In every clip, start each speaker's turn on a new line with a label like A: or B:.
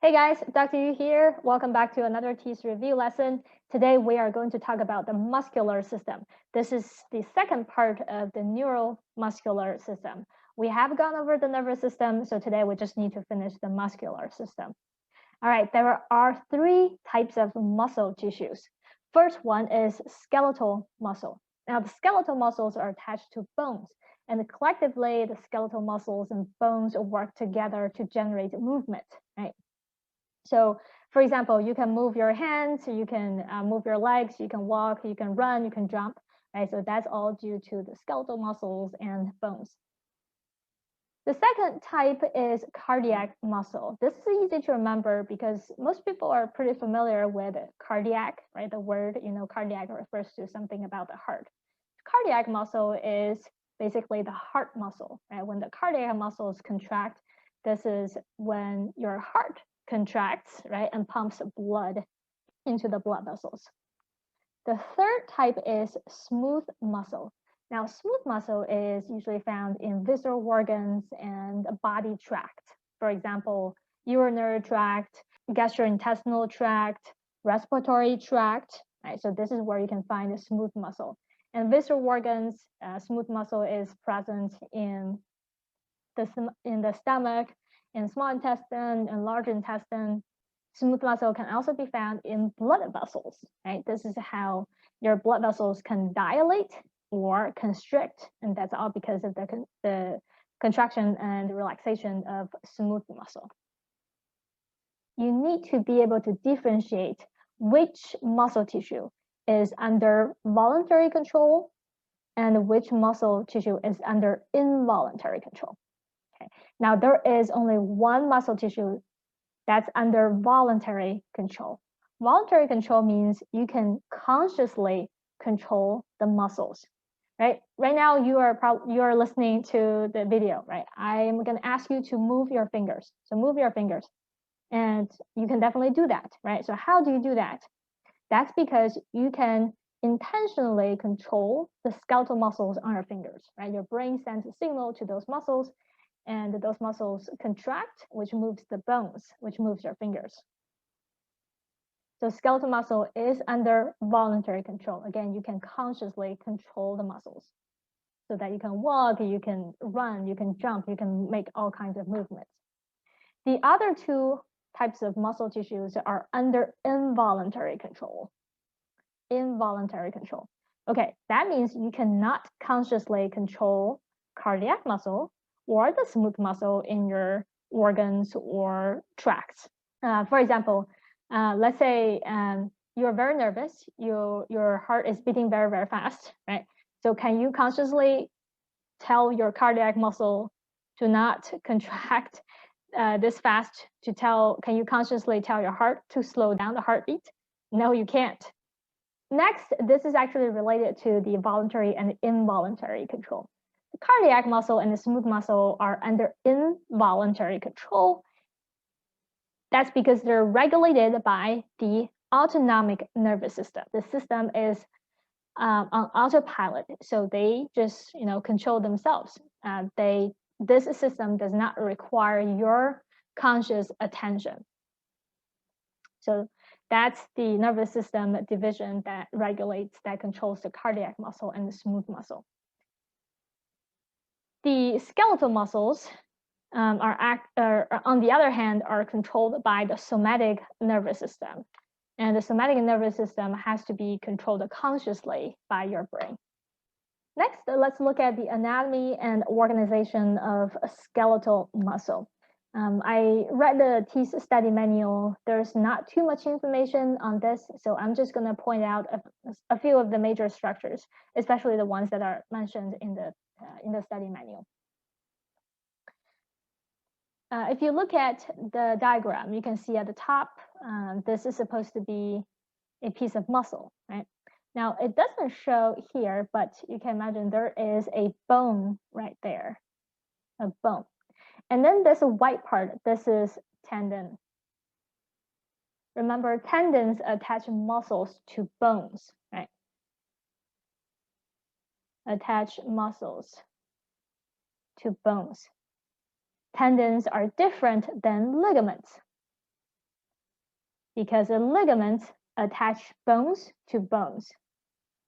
A: Hey guys, Dr. Yu here. Welcome back to another TEAS review lesson. Today we are going to talk about the muscular system. This is the second part of the neuromuscular system. We have gone over the nervous system, so today we just need to finish the muscular system. All right, there are three types of muscle tissues. First one is skeletal muscle. Now the skeletal muscles are attached to bones, and collectively the skeletal muscles and bones work together to generate movement, right? So for example, you can move your hands, you can move your legs, you can walk, you can run, you can jump, right? So that's all due to the skeletal muscles and bones. The second type is cardiac muscle. This is easy to remember because most people are pretty familiar with cardiac, right? The word, cardiac refers to something about the heart. Cardiac muscle is basically the heart muscle, right? When the cardiac muscles contract, this is when your heart contracts, right, and pumps blood into the blood vessels. The third type is smooth muscle. Now, smooth muscle is usually found in visceral organs and body tract. For example, urinary tract, gastrointestinal tract, respiratory tract, right? So this is where you can find a smooth muscle. And visceral organs, smooth muscle is present in the stomach, in small intestine, and large intestine. Smooth muscle can also be found in blood vessels, right? This is how your blood vessels can dilate or constrict, and that's all because of the contraction and relaxation of smooth muscle. You need to be able to differentiate which muscle tissue is under voluntary control and which muscle tissue is under involuntary control. Okay. Now, there is only one muscle tissue that's under voluntary control. Voluntary control means you can consciously control the muscles, right? Right now, you are listening to the video, right? I'm going to ask you to move your fingers. So move your fingers, and you can definitely do that, right? So how do you do that? That's because you can intentionally control the skeletal muscles on your fingers, right? Your brain sends a signal to those muscles, and those muscles contract, which moves the bones, which moves your fingers. So skeletal muscle is under voluntary control. Again, you can consciously control the muscles so that you can walk, you can run, you can jump, you can make all kinds of movements. The other two types of muscle tissues are under involuntary control. Involuntary control. Okay, that means you cannot consciously control cardiac muscle or the smooth muscle in your organs or tracts. For example, let's say you're very nervous, your heart is beating very, very fast, right? So can you consciously tell your cardiac muscle to not contract this fast can you consciously tell your heart to slow down the heartbeat? No, you can't. Next, this is actually related to the voluntary and involuntary control. The cardiac muscle and the smooth muscle are under involuntary control. That's because they're regulated by the autonomic nervous system. The system is on autopilot, so they just control themselves. This system does not require your conscious attention. So that's the nervous system division that controls the cardiac muscle and the smooth muscle. The skeletal muscles on the other hand, are controlled by the somatic nervous system. And the somatic nervous system has to be controlled consciously by your brain. Next, let's look at the anatomy and organization of a skeletal muscle. I read the TEAS study manual. There's not too much information on this, so I'm just going to point out a few of the major structures, especially the ones that are mentioned in the study manual. If you look at the diagram, you can see at the top, this is supposed to be a piece of muscle, right? Now, it doesn't show here, but you can imagine there is a bone right there, a bone. And then there's a white part. This is tendon. Remember, tendons attach muscles to bones, right? Attach muscles to bones. Tendons are different than ligaments. because a ligament attach bones to bones.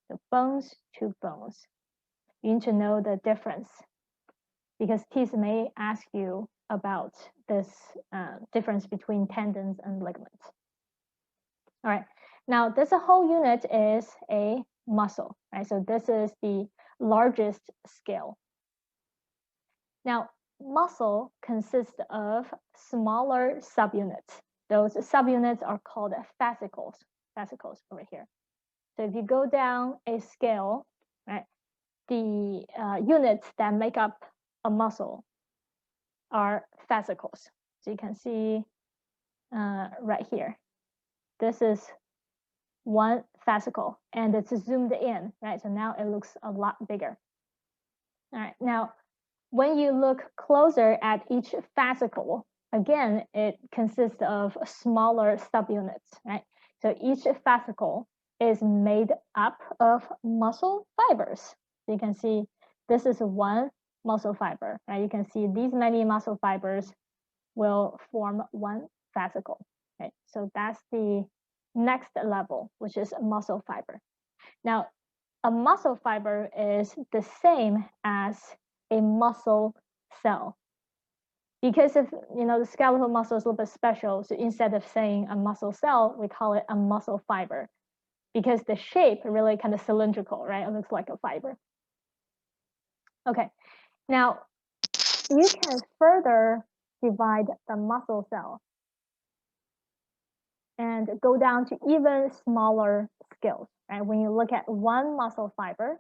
A: So bones to bones. You need to know the difference because TEAS may ask you about this difference between tendons and ligaments. All right, now this whole unit is a muscle, right? So this is the largest scale. Now, muscle consists of smaller subunits. Those subunits are called fascicles over here. So if you go down a scale, right, the units that make up a muscle are fascicles. So you can see right here. This is one fascicle, and it's zoomed in, right? So now it looks a lot bigger. All right, now when you look closer at each fascicle, again, it consists of smaller subunits, right? So each fascicle is made up of muscle fibers. So you can see this is one muscle fiber, right? You can see these many muscle fibers will form one fascicle, right? So that's the next level, which is a muscle fiber. Now, a muscle fiber is the same as a muscle cell. Because if the skeletal muscle is a little bit special, so instead of saying a muscle cell, we call it a muscle fiber because the shape really kind of cylindrical, right? It looks like a fiber. Okay, now you can further divide the muscle cell and go down to even smaller scales, right? When you look at one muscle fiber,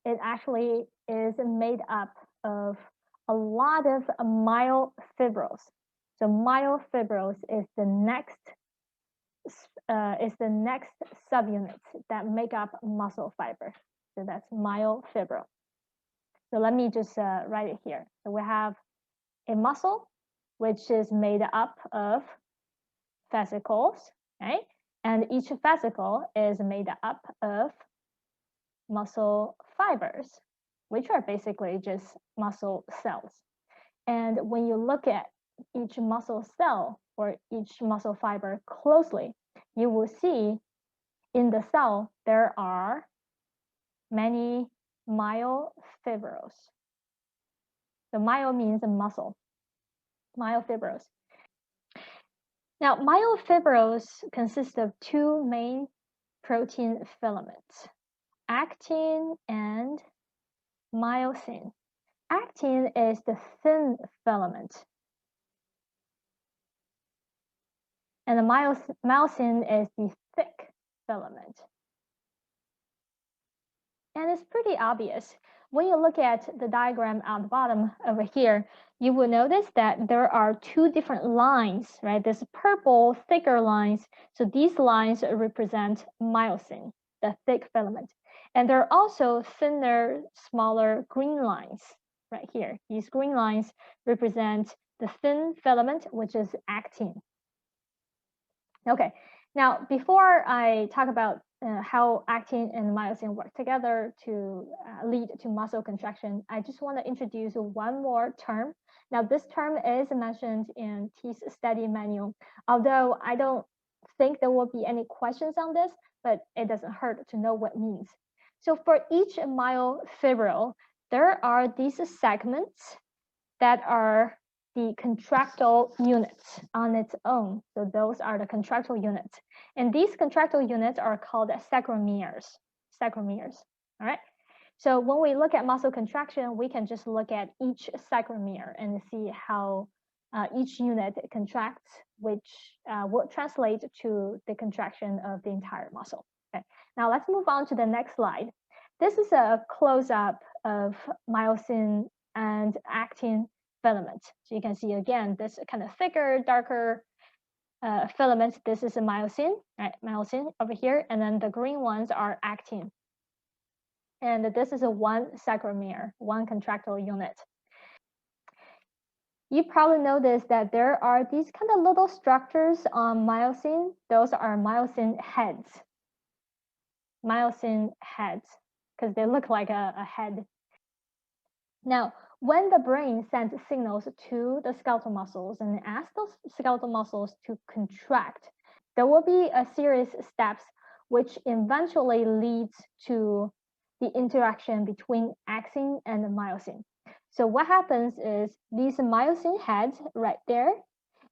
A: it actually is made up of a lot of myofibrils. So myofibrils is the next subunit that make up muscle fiber. So that's myofibril. So let me just write it here. So we have a muscle, which is made up of fascicles, right? And each fascicle is made up of muscle fibers, which are basically just muscle cells. And when you look at each muscle cell or each muscle fiber closely, you will see in the cell there are many myofibrils. So myo means muscle, myofibrils. Now, myofibrils consist of two main protein filaments, actin and myosin. Actin is the thin filament, and the myosin is the thick filament. And it's pretty obvious. When you look at the diagram at the bottom over here, you will notice that there are two different lines, right? There's purple, thicker lines. So these lines represent myosin, the thick filament. And there are also thinner, smaller green lines right here. These green lines represent the thin filament, which is actin. Okay, now before I talk about how actin and myosin work together to lead to muscle contraction, I just want to introduce one more term. Now, this term is mentioned in TEAS study manual, although I don't think there will be any questions on this, but it doesn't hurt to know what it means. So for each myofibril, there are these segments that are the contractile units on its own. So those are the contractile units. And these contractile units are called sarcomeres. Sarcomeres, all right? So when we look at muscle contraction, we can just look at each sarcomere and see how each unit contracts, which will translate to the contraction of the entire muscle. Okay. Now let's move on to the next slide. This is a close-up of myosin and actin filament. So you can see again, this kind of thicker, darker filament. This is a myosin, right? Myosin over here, and then the green ones are actin. And this is a one sarcomere, one contractile unit. You probably noticed that there are these kind of little structures on myosin. Those are myosin heads. Myosin heads, because they look like a head. Now, when the brain sends signals to the skeletal muscles and asks those skeletal muscles to contract, there will be a series of steps which eventually leads to the interaction between actin and myosin. So what happens is these myosin heads right there,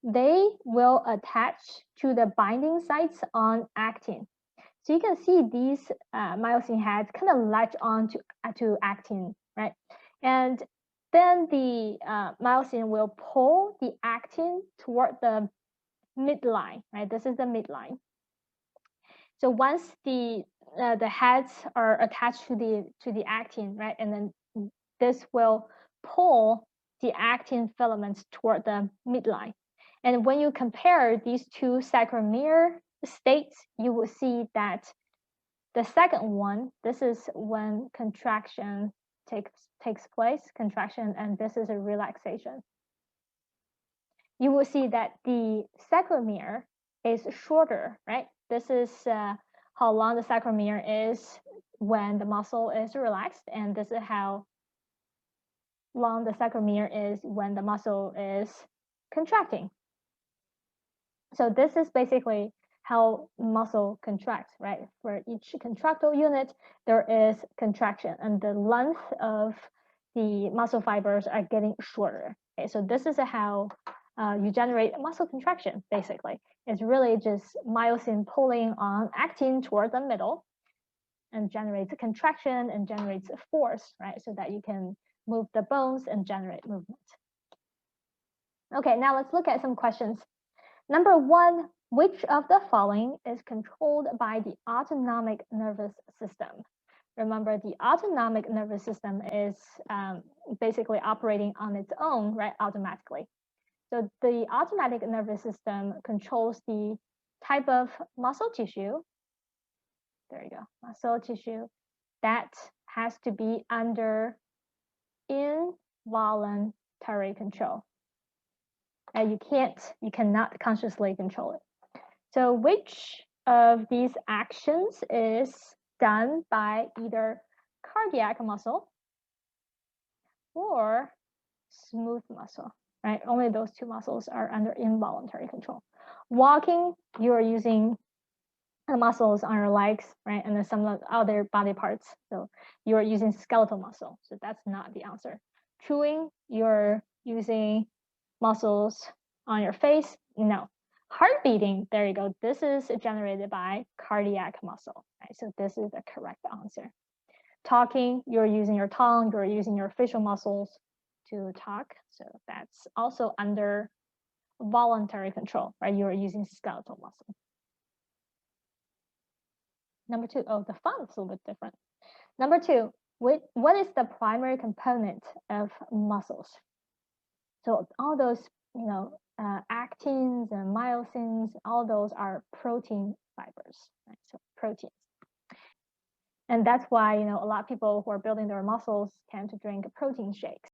A: they will attach to the binding sites on actin. So you can see these myosin heads kind of latch on to actin, right? And then the myosin will pull the actin toward the midline, right? This is the midline. So once the heads are attached to the actin, right, and then this will pull the actin filaments toward the midline. And when you compare these two sarcomere states, you will see that the second one, this is when contraction takes place, contraction, and this is a relaxation. You will see that the sarcomere is shorter, right? This is how long the sarcomere is when the muscle is relaxed, and this is how long the sarcomere is when the muscle is contracting. So this is basically how muscle contracts, right? For each contractile unit, there is contraction, and the length of the muscle fibers are getting shorter. Okay, so this is how you generate muscle contraction, basically. It's really just myosin pulling on actin toward the middle and generates a contraction and generates a force, right? So that you can move the bones and generate movement. Okay, now let's look at some questions. Number one, which of the following is controlled by the autonomic nervous system? Remember, the autonomic nervous system is basically operating on its own, right, automatically. So the autonomic nervous system controls the type of muscle tissue, there you go, muscle tissue that has to be under involuntary control. And you cannot consciously control it. So which of these actions is done by either cardiac muscle or smooth muscle, right? Only those two muscles are under involuntary control. Walking, you're using the muscles on your legs, right? And then some of the other body parts. So you're using skeletal muscle. So that's not the answer. Chewing, you're using muscles on your face. No. Heart beating, there you go. This is generated by cardiac muscle, right? So this is the correct answer. Talking, you're using your tongue, you're using your facial muscles to talk. So that's also under voluntary control, right? You're using skeletal muscle. Number two, oh, the font's a little bit different. Number two, what is the primary component of muscles? So all those, actins and myosins, all those are protein fibers, right? So proteins. And that's why, a lot of people who are building their muscles tend to drink protein shakes.